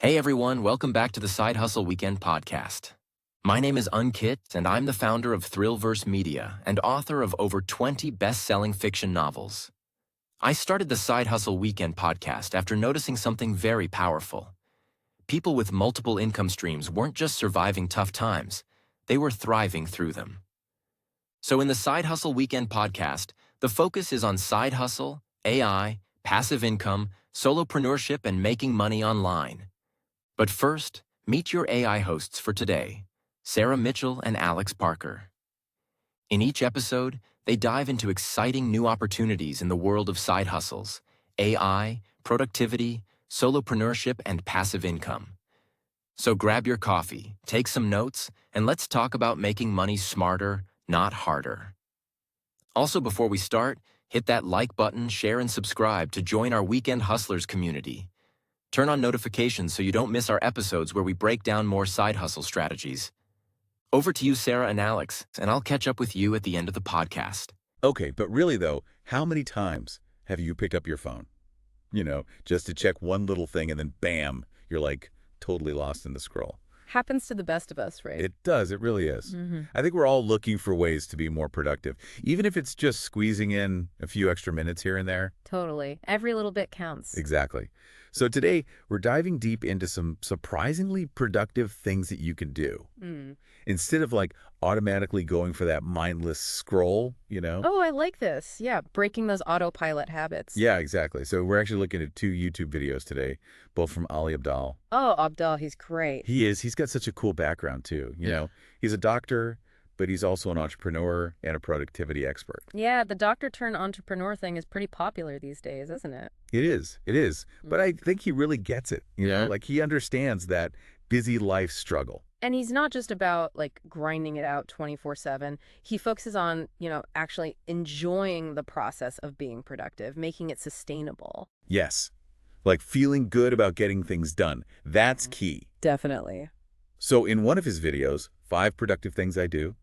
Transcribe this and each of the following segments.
Hey everyone, welcome back to the Side Hustle Weekend podcast. My name is Unkit, and I'm the founder of Thrillverse Media and author of over 20 best-selling fiction novels. I started the Side Hustle Weekend podcast after noticing something very powerful. People with multiple income streams weren't just surviving tough times, they were thriving through them. So in the Side Hustle Weekend podcast, the focus is on side hustle, AI, passive income, solopreneurship, and making money online. But first, meet your AI hosts for today, Sarah Mitchell and Alex Parker. In each episode, they dive into exciting new opportunities in the world of side hustles, AI, productivity, solopreneurship, and passive income. So grab your coffee, take some notes, and let's talk about making money smarter, not harder. Also, before we start, hit that like button, share, and subscribe to join our Weekend Hustlers community. Turn on notifications so you don't miss our episodes where we break down more side hustle strategies. Over to you, Sarah and Alex, and I'll catch up with you at the end of the podcast. Okay, but really though, how many times have you picked up your phone? Just to check one little thing and then bam, you're like totally lost in the scroll. Happens to the best of us, right? It does, it really is. I think we're all looking for ways to be more productive, even if it's just squeezing in a few extra minutes here and there. Totally. Every little bit counts. Exactly. So today, we're diving deep into some surprisingly productive things that you can do. Instead of like automatically going for that mindless scroll. Oh, I like this. Yeah, breaking those autopilot habits. Yeah, exactly. So we're actually looking at 2 YouTube videos today, both from Ali Abdaal. Oh, Abdal, he's great. He is. He's got such a cool background too. He's a doctor, but he's also an entrepreneur and a productivity expert. Yeah, the doctor turned entrepreneur thing is pretty popular these days, isn't it? It is. It is. But I think he really gets it. Like he understands that busy life struggle. And he's not just about like grinding it out 24/7. He focuses on, actually enjoying the process of being productive, making it sustainable. Yes. Like feeling good about getting things done. That's key. Definitely. So in one of his videos, 5 Productive Things I Do,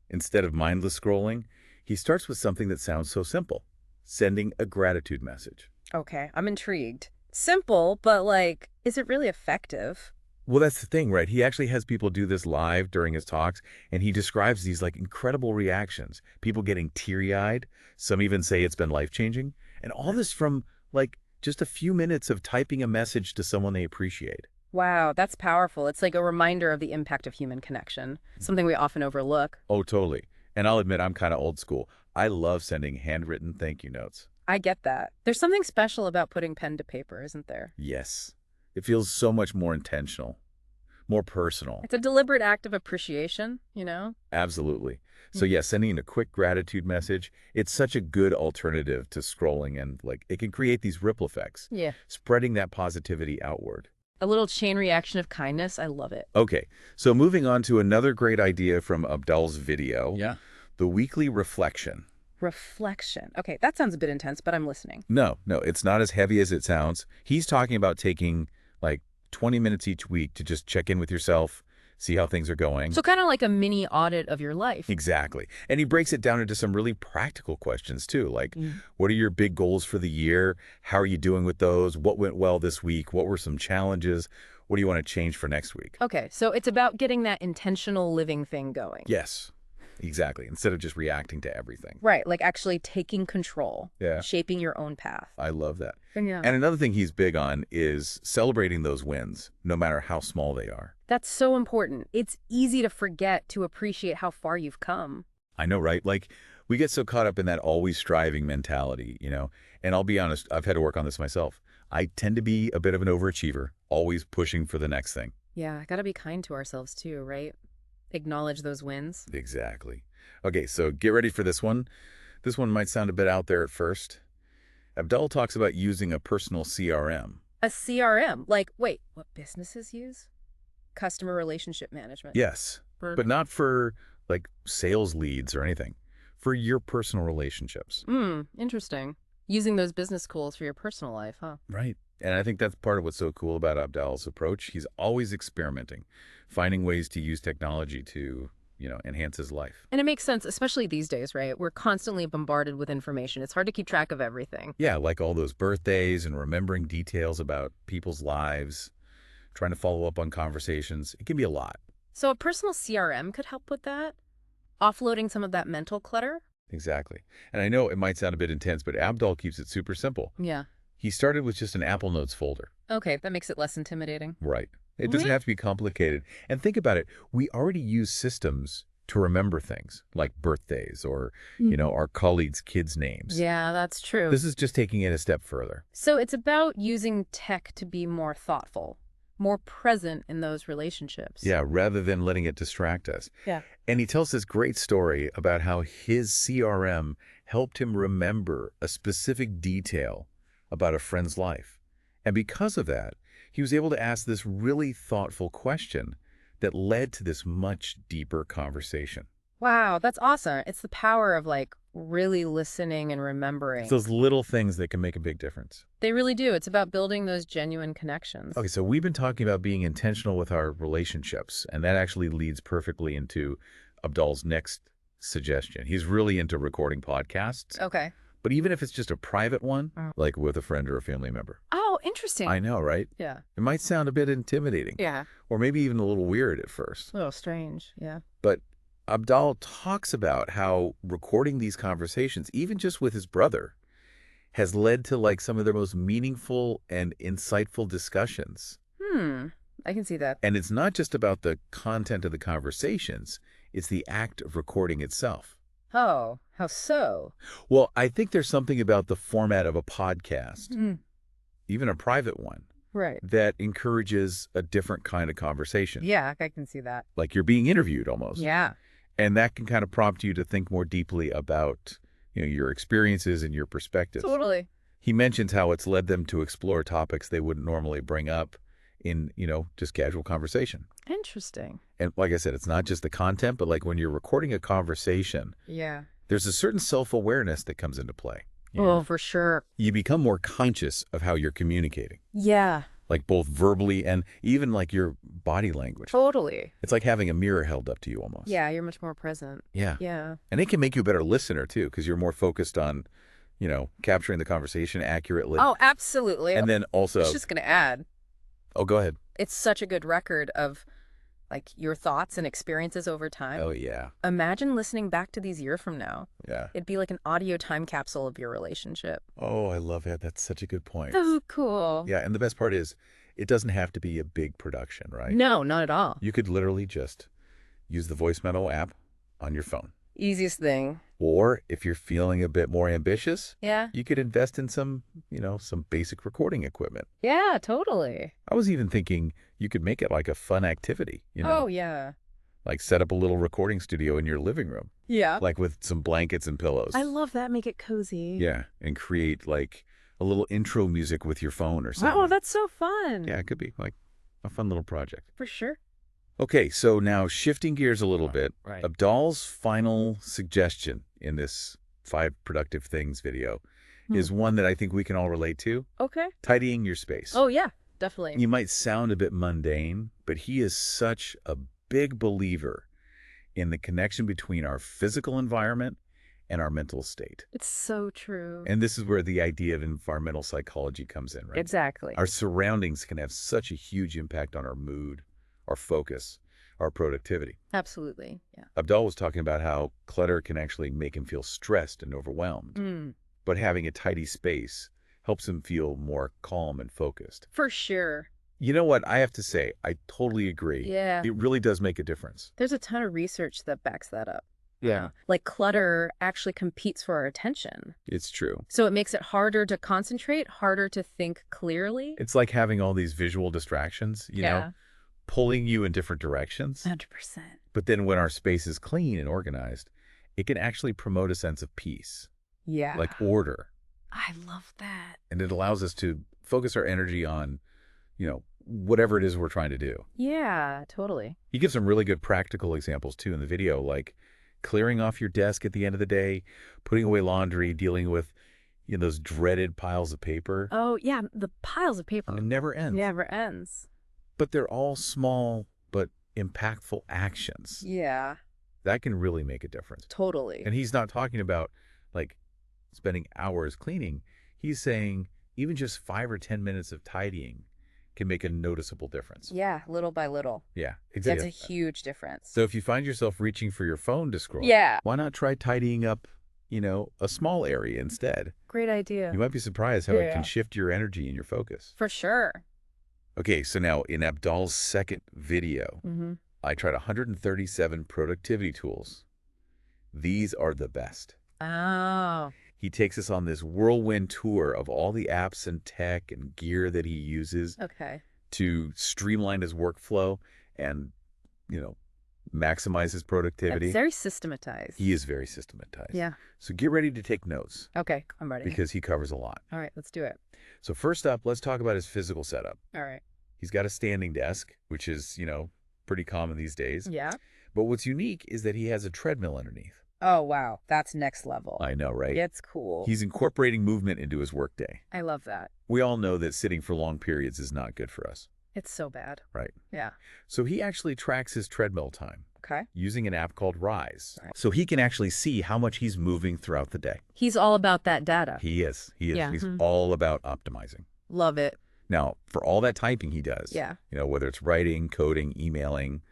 instead of mindless scrolling, he starts with something that sounds so simple, sending a gratitude message. Okay, I'm intrigued. Simple, but like, is it really effective? Well, that's the thing, right? He actually has people do this live during his talks, and he describes these like incredible reactions. People getting teary-eyed. Some even say it's been life-changing. And all this from like just a few minutes of typing a message to someone they appreciate. Wow, that's powerful. It's like a reminder of the impact of human connection, something we often overlook. Oh, totally. And I'll admit I'm kind of old school. I love sending handwritten thank you notes. I get that. There's something special about putting pen to paper, isn't there? Yes. It feels so much more intentional, more personal. It's a deliberate act of appreciation. Absolutely. So yeah, sending a quick gratitude message, it's such a good alternative to scrolling, and like it can create these ripple effects, Yeah. spreading that positivity outward. A little chain reaction of kindness. I love it. Okay, so moving on to another great idea from Abdal's video. Yeah. The weekly reflection. Reflection. Okay, that sounds a bit intense, but I'm listening. No, it's not as heavy as it sounds. He's talking about taking like 20 minutes each week to just check in with yourself, see how things are going. So kind of like a mini audit of your life. Exactly. And he breaks it down into some really practical questions too, like what are your big goals for the year? How are you doing with those? What went well this week? What were some challenges? What do you want to change for next week? Okay, so it's about getting that intentional living thing going. Yes, exactly. Instead of just reacting to everything. Right, like actually taking control, Yeah. shaping your own path. I love that. Yeah. And another thing he's big on is celebrating those wins, no matter how small they are. That's so important. It's easy to forget to appreciate how far you've come. I know, right? Like, we get so caught up in that always striving mentality, And I'll be honest, I've had to work on this myself. I tend to be a bit of an overachiever, always pushing for the next thing. Yeah, gotta be kind to ourselves too, right? Acknowledge those wins. Exactly. Okay, so get ready for this one. This one might sound a bit out there at first. Abdul talks about using a personal CRM. A CRM. Like, wait, what businesses use? Customer relationship management. Yes, but not for like sales leads or anything. For your personal relationships. Interesting. Using those business goals for your personal life, huh? Right. And I think that's part of what's so cool about Abdal's approach. He's always experimenting, finding ways to use technology to, enhance his life. And it makes sense, especially these days, right? We're constantly bombarded with information. It's hard to keep track of everything. Yeah, like all those birthdays and remembering details about people's lives. trying to follow up on conversations. It can be a lot. So a personal CRM could help with that, offloading some of that mental clutter. Exactly. And I know it might sound a bit intense, but Abdal keeps it super simple. Yeah. He started with just an Apple Notes folder. Okay, that makes it less intimidating. Right. It doesn't have to be complicated. And think about it. We already use systems to remember things like birthdays or, our colleagues' kids' names. Yeah, that's true. This is just taking it a step further. So it's about using tech to be more thoughtful, more present in those relationships. Yeah, rather than letting it distract us. Yeah. And he tells this great story about how his CRM helped him remember a specific detail about a friend's life. And because of that, he was able to ask this really thoughtful question that led to this much deeper conversation. Wow, that's awesome. It's the power of really listening and remembering. It's those little things that can make a big difference. They really do. It's about building those genuine connections. Okay, so we've been talking about being intentional with our relationships, and that actually leads perfectly into Abdal's next suggestion. He's really into recording podcasts. Okay. But even if it's just a private one, like with a friend or a family member. Oh, interesting. I know, right? Yeah. It might sound a bit intimidating. Yeah. Or maybe even a little weird at first. A little strange. Yeah. But Abdal talks about how recording these conversations, even just with his brother, has led to some of their most meaningful and insightful discussions. I can see that. And it's not just about the content of the conversations, it's the act of recording itself. Oh, how so? Well, I think there's something about the format of a podcast, even a private one, Right. that encourages a different kind of conversation. Yeah, I can see that. Like you're being interviewed almost. Yeah. And that can kind of prompt you to think more deeply about, your experiences and your perspectives. Totally. He mentions how it's led them to explore topics they wouldn't normally bring up in, just casual conversation. Interesting. And like I said, it's not just the content, but when you're recording a conversation, Yeah. there's a certain self-awareness that comes into play. Oh, for sure. You become more conscious of how you're communicating, Yeah. both verbally and even your body language. Totally. It's like having a mirror held up to you almost. Yeah, you're much more present. Yeah. Yeah. And it can make you a better listener too, because you're more focused on, capturing the conversation accurately. Oh, absolutely. And then also, I was just going to add, oh, go ahead. it's such a good record of your thoughts and experiences over time. Oh, yeah. Imagine listening back to these years from now. Yeah. It'd be like an audio time capsule of your relationship. Oh, I love that. That's such a good point. So cool. Yeah. And the best part is it doesn't have to be a big production, right? No, not at all. You could literally just use the voice memo app on your phone. Easiest thing. Or if you're feeling a bit more ambitious, Yeah. you could invest in some basic recording equipment. Yeah, totally. I was even thinking you could make it like a fun activity, Oh, yeah. like set up a little recording studio in your living room, Yeah. with some blankets and pillows. I love that. Make it cozy. Yeah, and create a little intro music with your phone or something. Oh, that's so fun. Yeah, it could be a fun little project. For sure. Okay, so now shifting gears a little bit, Right. Abdal's final suggestion in this 5 Productive Things video is one that I think we can all relate to, Okay. tidying your space. Oh, yeah, definitely. You might sound a bit mundane, but he is such a big believer in the connection between our physical environment and our mental state. It's so true. And this is where the idea of environmental psychology comes in, right? Exactly. Our surroundings can have such a huge impact on our mood, our focus, our productivity. Absolutely. Yeah. Abdal was talking about how clutter can actually make him feel stressed and overwhelmed, but having a tidy space helps him feel more calm and focused. For sure. You know what? I have to say, I totally agree. Yeah. It really does make a difference. There's a ton of research that backs that up. Yeah. Clutter actually competes for our attention. It's true. So it makes it harder to concentrate, harder to think clearly. It's like having all these visual distractions, you know, pulling you in different directions. 100%. But then when our space is clean and organized, it can actually promote a sense of peace, Yeah. like order. I love that. And it allows us to focus our energy on, whatever it is we're trying to do. Yeah, totally. He gives some really good practical examples too in the video, like clearing off your desk at the end of the day, putting away laundry, dealing with, those dreaded piles of paper. Oh, yeah, the piles of paper. It never ends. Never ends. But they're all small but impactful actions. Yeah, That can really make a difference. totally. And he's not talking about spending hours cleaning. He's saying even just 5 or 10 minutes of tidying can make a noticeable difference. Yeah, little by little. Yeah, That's exactly. a huge difference. So if you find yourself reaching for your phone to scroll, Yeah. why not try tidying up, a small area instead? Great idea. You might be surprised how it can Yeah. shift your energy and your focus. For sure. Okay, so now in Abdaal's second video, I tried 137 productivity tools. These are the best. Oh. He takes us on this whirlwind tour of all the apps and tech and gear that he uses Okay. to streamline his workflow and, maximize his productivity. That's very systematized. He is very systematized. Yeah. So get ready to take notes Okay, I'm ready. because he covers a lot. All right, let's do it. So first up, let's talk about his physical setup. All right. He's got a standing desk, which is, pretty common these days. Yeah. But what's unique is that he has a treadmill underneath. Oh, wow. That's next level. I know, right? It's cool. He's incorporating movement into his workday. I love that. We all know that sitting for long periods is not good for us, It's so bad. right? Yeah. So he actually tracks his treadmill time Okay. using an app called Rise. Right. So he can actually see how much he's moving throughout the day. He's all about that data. He is. Yeah. He's all about optimizing. Love it. Now, for all that typing he does, Yeah. whether it's writing, coding, emailing,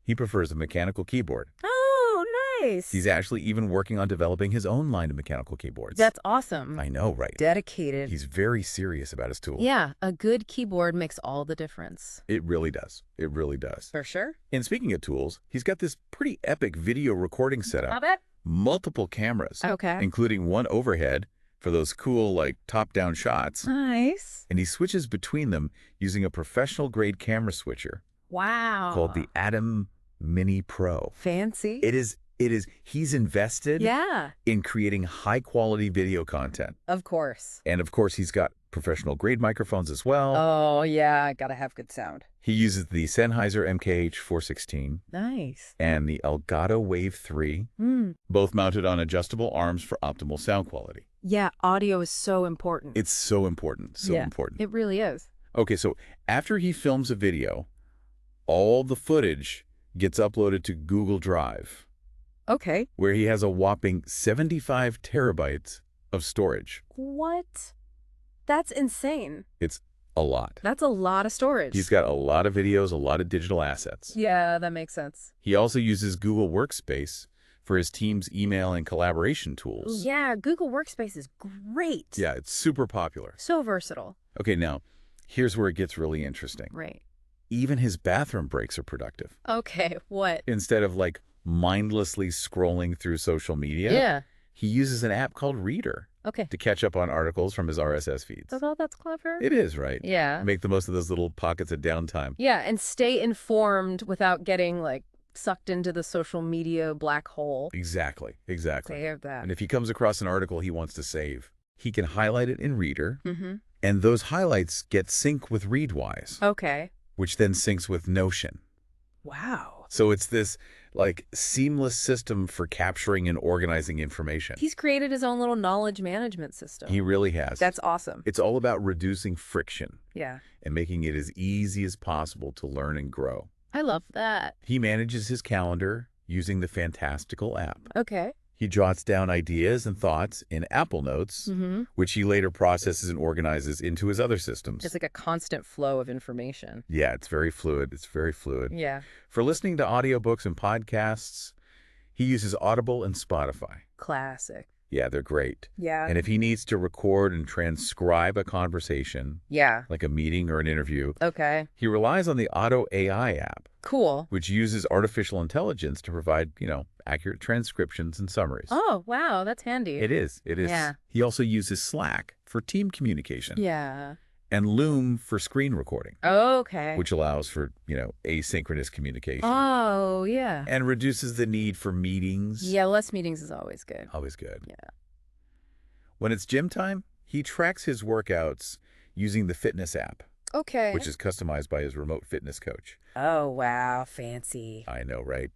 he prefers a mechanical keyboard. Oh, nice. He's actually even working on developing his own line of mechanical keyboards. That's awesome. I know, right? Dedicated. He's very serious about his tools. Yeah, a good keyboard makes all the difference. It really does. It really does. For sure. And speaking of tools, he's got this pretty epic video recording setup. Love it. Multiple cameras, Okay. including one overhead for those cool, top-down shots. Nice. And he switches between them using a professional-grade camera switcher Wow. called the Atom Mini Pro. Fancy. It is, he's invested Yeah, in creating high-quality video content. of course. And, of course, he's got professional-grade microphones as well. Oh, yeah, gotta have good sound. He uses the Sennheiser MKH416 Nice. and the Elgato Wave 3, both mounted on adjustable arms for optimal sound quality. Yeah, audio is so important. It's so important, so Yeah, important. It really is. Okay, so after he films a video, all the footage gets uploaded to Google Drive, Okay. where he has a whopping 75 terabytes of storage. What? That's insane. It's a lot. That's a lot of storage. He's got a lot of videos, a lot of digital assets. Yeah, that makes sense. He also uses Google Workspace for his team's email and collaboration tools. Yeah, Google Workspace is great. Yeah, it's super popular. So versatile. Okay, now, here's where it gets really interesting. Right. Even his bathroom breaks are productive. Okay, what? Instead of mindlessly scrolling through social media, Yeah. he uses an app called Reader Okay. to catch up on articles from his RSS feeds. Oh, that's clever. It is, right? Yeah. Make the most of those little pockets of downtime. Yeah, and stay informed without getting sucked into the social media black hole. Exactly. Save that. And if he comes across an article he wants to save, he can highlight it in Reader, Mm-hmm. and those highlights get synced with Readwise, Okay. which then syncs with Notion. Wow. So it's this seamless system for capturing and organizing information. He's created his own little knowledge management system. He really has. That's awesome. It's all about reducing friction Yeah. and making it as easy as possible to learn and grow. I love that. He manages his calendar using the Fantastical app. Okay. He jots down ideas and thoughts in Apple Notes, Mm-hmm. which he later processes and organizes into his other systems. It's like a constant flow of information. Yeah, it's very fluid. It's very fluid. Yeah. For listening to audiobooks and podcasts, he uses Audible and Spotify. Classic. Yeah, they're great. Yeah. And if he needs to record and transcribe a conversation, Yeah. like a meeting or an interview, Okay. he relies on the Auto AI app, Cool. which uses artificial intelligence to provide, accurate transcriptions and summaries. Oh, wow. That's handy. It is. Yeah. He also uses Slack for team communication Yeah. and Loom for screen recording, Okay. which allows for, asynchronous communication Oh, yeah. and reduces the need for meetings. Yeah, less meetings is always good. Always good. Yeah. When it's gym time, he tracks his workouts using the fitness app, Okay. which is customized by his remote fitness coach. Oh, wow. Fancy. I know, right?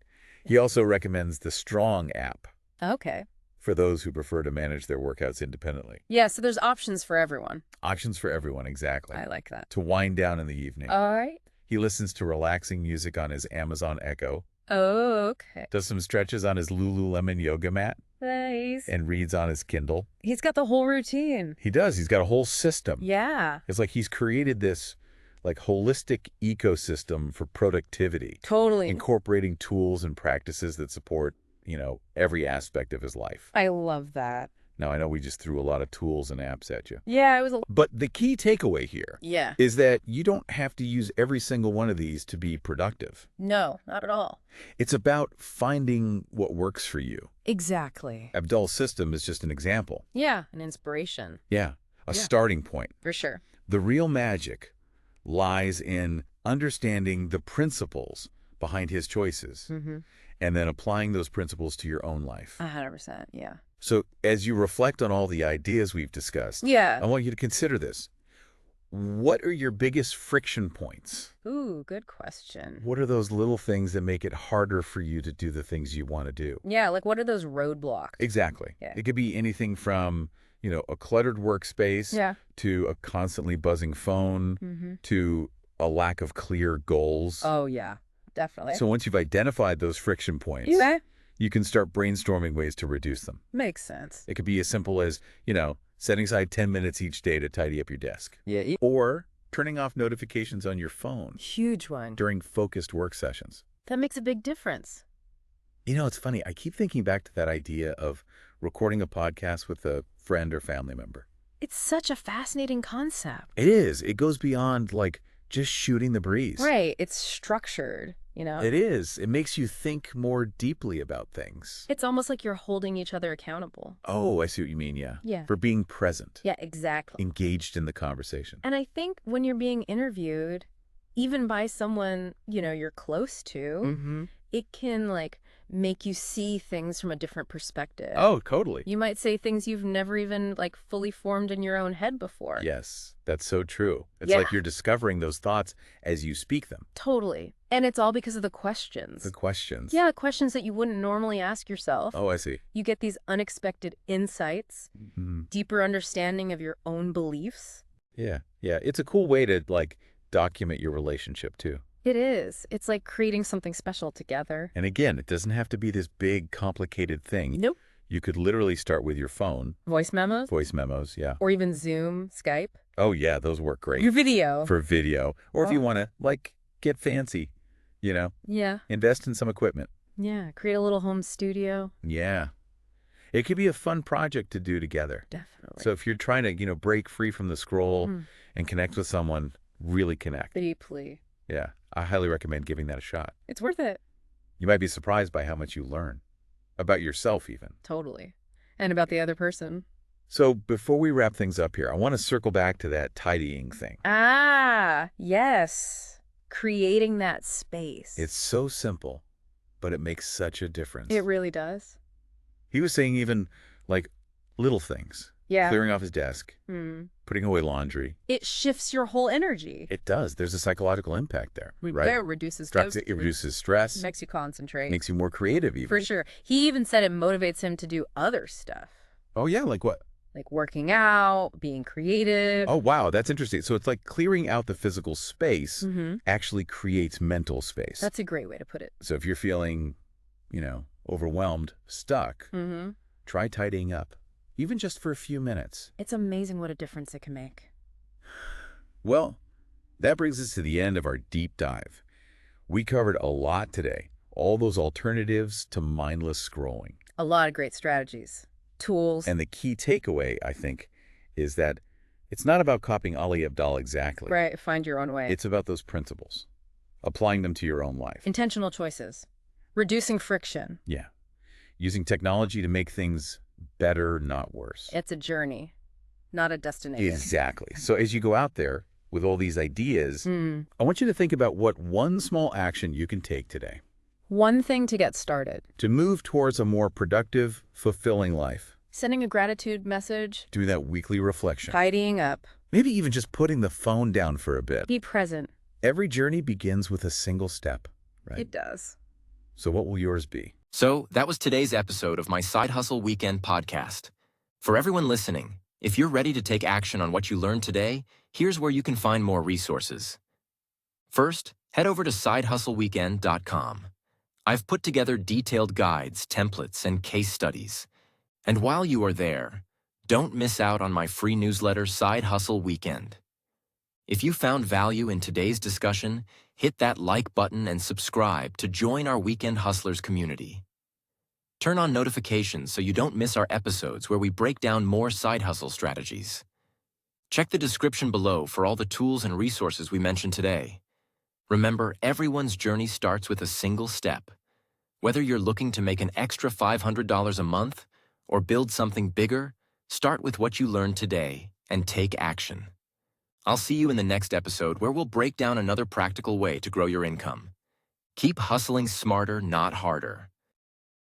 He also recommends the Strong app Okay. for those who prefer to manage their workouts independently. Yeah, so there's options for everyone. Options for everyone, exactly. I like that. To wind down in the evening. All right. He listens to relaxing music on his Amazon Echo, Oh, okay. does some stretches on his Lululemon yoga mat, Nice. and reads on his Kindle. He's got the whole routine. He does. He's got a whole system. Yeah. It's like he's created this like holistic ecosystem for productivity, Totally. incorporating tools and practices that support, every aspect of his life. I love that. Now, I know we just threw a lot of tools and apps at you. Yeah, it was a... But the key takeaway here Yeah. is that you don't have to use every single one of these to be productive. No, not at all. It's about finding what works for you. Exactly. Abdaal's system is just an example. Yeah, an inspiration. Yeah, a starting point. For sure. The real magic lies in understanding the principles behind his choices and then applying those principles to your own life. 100%, yeah. So as you reflect on all the ideas we've discussed, Yeah. I want you to consider this. What are your biggest friction points? Ooh, good question. What are those little things that make it harder for you to do the things you want to do? Yeah, like what are those roadblocks? Exactly. Yeah. It could be anything from, a cluttered workspace to a constantly buzzing phone to a lack of clear goals. Oh, yeah, definitely. So once you've identified those friction points, you can start brainstorming ways to reduce them. Makes sense. It could be as simple as, setting aside 10 minutes each day to tidy up your desk. Yeah. Or turning off notifications on your phone Huge one. during focused work sessions. That makes a big difference. It's funny. I keep thinking back to that idea of recording a podcast with a friend or family member. It's such a fascinating concept. It is. It goes beyond, just shooting the breeze. Right. It's structured, It is. It makes you think more deeply about things. It's almost like you're holding each other accountable. Oh, I see what you mean, yeah. Yeah. For being present. Yeah, exactly. Engaged in the conversation. And I think when you're being interviewed, even by someone, you're close to, it can, make you see things from a different perspective. Oh, totally. You might say things you've never even, fully formed in your own head before. Yes, that's so true. It's Yeah. like you're discovering those thoughts as you speak them. Totally. And it's all because of the questions. The questions. Yeah, questions that you wouldn't normally ask yourself. Oh, I see. You get these unexpected insights, deeper understanding of your own beliefs. Yeah. Yeah. It's a cool way to, document your relationship, too. It is. It's like creating something special together. And again, it doesn't have to be this big, complicated thing. Nope. You could literally start with your phone. Voice memos? Voice memos, yeah. Or even Zoom, Skype. Oh, yeah, those work great. Your video. For video. Or if you want to, get fancy, Yeah. invest in some equipment. Yeah. Create a little home studio. Yeah. It could be a fun project to do together. Definitely. So if you're trying to, break free from the scroll and connect with someone, really connect. Deeply. Yeah. I highly recommend giving that a shot. It's worth it. You might be surprised by how much you learn. About yourself, even. Totally. And about the other person. So before we wrap things up here, I want to circle back to that tidying thing. Ah, yes. Creating that space. It's so simple, but it makes such a difference. It really does. He was saying even, little things. Yeah. Clearing off his desk, putting away laundry. It shifts your whole energy. It does. There's a psychological impact there, right? It reduces It reduces stress. Makes you concentrate. Makes you more creative, even. For sure. He even said it motivates him to do other stuff. Oh, yeah? Like what? Like working out, being creative. Oh, wow. That's interesting. So it's like clearing out the physical space actually creates mental space. That's a great way to put it. So if you're feeling, overwhelmed, stuck, try tidying up. Even just for a few minutes. It's amazing what a difference it can make. Well, that brings us to the end of our deep dive. We covered a lot today. All those alternatives to mindless scrolling. A lot of great strategies, tools. And the key takeaway, I think, is that it's not about copying Ali Abdaal exactly. Right, find your own way. It's about those principles. Applying them to your own life. Intentional choices. Reducing friction. Yeah. Using technology to make things better, not worse. It's a journey, not a destination. Exactly. So as you go out there with all these ideas, I want you to think about what one small action you can take today. One thing to get started. To move towards a more productive, fulfilling life. Sending a gratitude message. Do that weekly reflection. Tidying up. Maybe even just putting the phone down for a bit. Be present. Every journey begins with a single step, right? It does. So what will yours be? So that was today's episode of my Side Hustle Weekend podcast. For everyone listening, if you're ready to take action on what you learned today, here's where you can find more resources. First, head over to sidehustleweekend.com. I've put together detailed guides, templates, and case studies. And while you are there, don't miss out on my free newsletter, Side Hustle Weekend. If you found value in today's discussion, hit that like button and subscribe to join our Weekend Hustlers community. Turn on notifications so you don't miss our episodes where we break down more side hustle strategies. Check the description below for all the tools and resources we mentioned today. Remember, everyone's journey starts with a single step. Whether you're looking to make an extra $500 a month or build something bigger, start with what you learned today and take action. I'll see you in the next episode where we'll break down another practical way to grow your income. Keep hustling smarter, not harder.